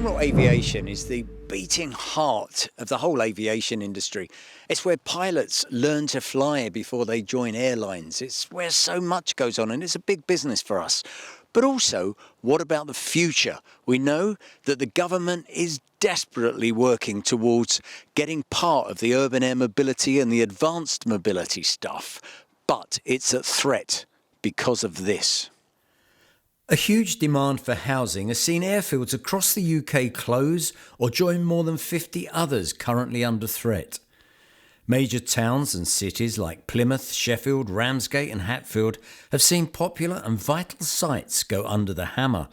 General aviation is the beating heart of the whole aviation industry. It's where pilots learn to fly before they join airlines. It's where so much goes on, and it's a big business for us. But also, what about the future? We know that the government is desperately working towards getting part of the urban air mobility and the advanced mobility stuff. But it's at threat because of this. A huge demand for housing has seen airfields across the UK close or join more than 50 others currently under threat. Major towns and cities like Plymouth, Sheffield, Ramsgate and Hatfield have seen popular and vital sites go under the hammer,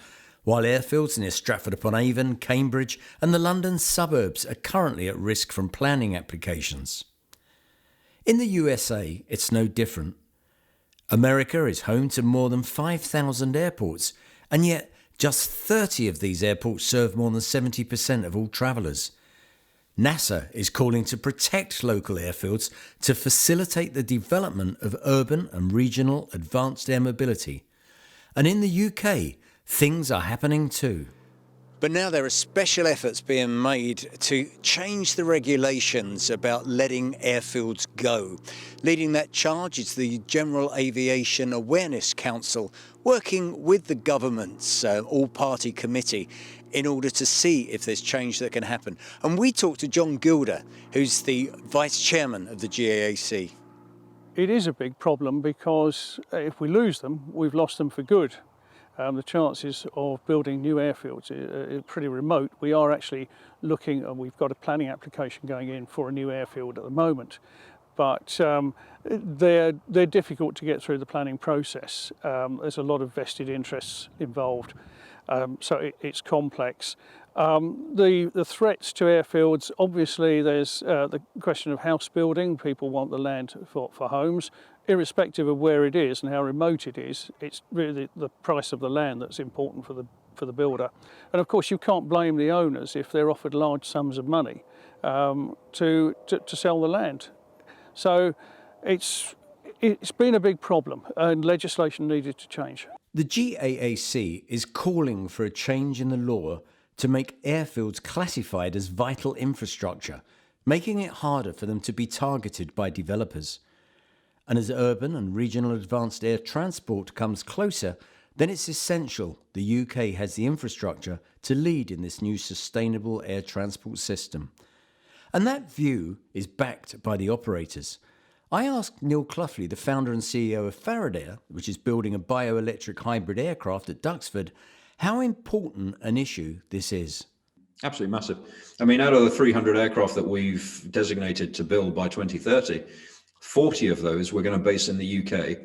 while airfields near Stratford-upon-Avon, Cambridge and the London suburbs are currently at risk from planning applications. In the USA, it's no different. America is home to more than 5,000 airports, and yet just 30 of these airports serve more than 70% of all travellers. NASA is calling to protect local airfields to facilitate the development of urban and regional advanced air mobility. And in the UK, things are happening too. But now there are special efforts being made to change the regulations about letting airfields go. Leading that charge is the General Aviation Awareness Council, working with the government's all-party committee in order to see if there's change that can happen. And we talked to John Gilder, who's the vice chairman of the GAAC. It is a big problem because if we lose them, we've lost them for good. The chances of building new airfields are pretty remote. We are actually looking, and we've got a planning application going in for a new airfield at the moment, but they're difficult to get through the planning process. There's a lot of vested interests involved, so it's complex. The threats to airfields, obviously there's the question of house building. People want the land for homes. Irrespective of where it is and how remote it is, it's really the price of the land that's important for the builder. And of course you can't blame the owners if they're offered large sums of money to sell the land. So it's been a big problem and legislation needed to change. The GAAC is calling for a change in the law to make airfields classified as vital infrastructure, making it harder for them to be targeted by developers. And as urban and regional advanced air transport comes closer, then it's essential the UK has the infrastructure to lead in this new sustainable air transport system. And that view is backed by the operators. I asked Neil Cloughley, the founder and CEO of Faraday, which is building a bioelectric hybrid aircraft at Duxford, how important an issue this is. Absolutely massive. I mean, out of the 300 aircraft that we've designated to build by 2030, 40 of those we're going to base in the UK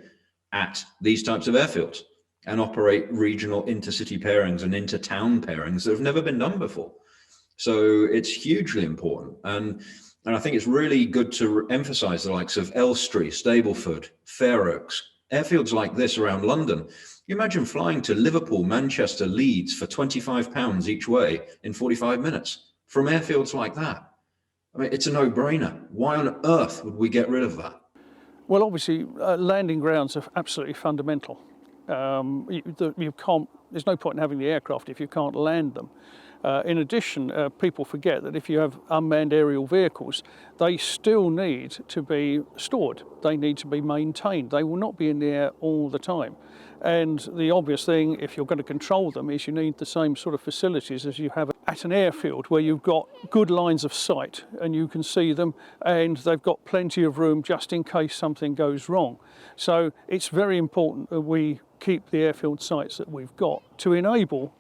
at these types of airfields and operate regional intercity pairings and inter-town pairings that have never been done before. So it's hugely important. And I think it's really good to emphasize the likes of Elstree, Stableford, Fair Oaks, airfields like this around London. You imagine flying to Liverpool, Manchester, Leeds for £25 each way in 45 minutes from airfields like that. I mean, it's a no-brainer. Why on earth would we get rid of that? Well, obviously, landing grounds are absolutely fundamental. You can't. There's no point in having the aircraft if you can't land them. In addition, people forget that if you have unmanned aerial vehicles, they still need to be stored. They need to be maintained. They will not be in the air all the time. And the obvious thing, if you're going to control them, is you need the same sort of facilities as you have at an airfield, where you've got good lines of sight and you can see them, and they've got plenty of room just in case something goes wrong. So it's very important that we keep the airfield sites that we've got to enable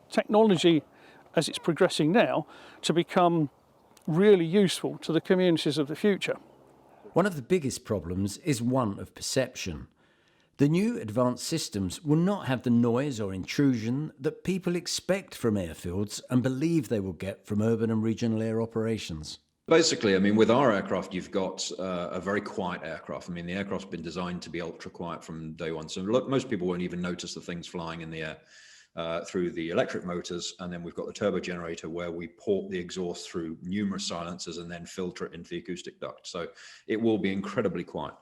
technology, as it's progressing now, to become really useful to the communities of the future. One of the biggest problems is one of perception. The new advanced systems will not have the noise or intrusion that people expect from airfields and believe they will get from urban and regional air operations. Basically, I mean, with our aircraft, you've got a very quiet aircraft. I mean, the aircraft's been designed to be ultra quiet from day one. So look, most people won't even notice the things flying in the air through the electric motors. And then we've got the turbo generator where we port the exhaust through numerous silencers and then filter it into the acoustic duct. So it will be incredibly quiet.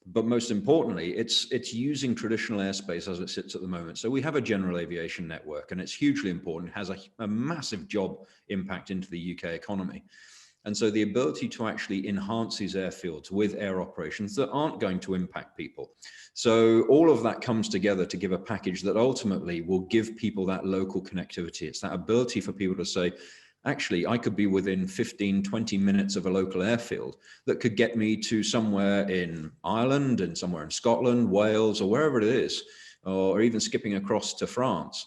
But most importantly, it's using traditional airspace as it sits at the moment. So we have a general aviation network, and it's hugely important. It has a massive job impact into the UK economy. And so the ability to actually enhance these airfields with air operations that aren't going to impact people. So all of that comes together to give a package that ultimately will give people that local connectivity. It's that ability for people to say, actually, I could be within 15, 20 minutes of a local airfield that could get me to somewhere in Ireland and somewhere in Scotland, Wales, or wherever it is, or even skipping across to France.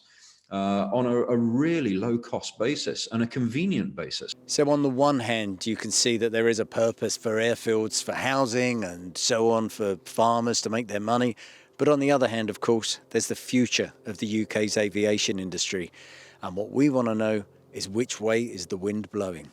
On a really low cost basis and a convenient basis. So on the one hand, you can see that there is a purpose for airfields, for housing and so on, for farmers to make their money. But on the other hand, of course, there's the future of the UK's aviation industry. And what we want to know is which way is the wind blowing?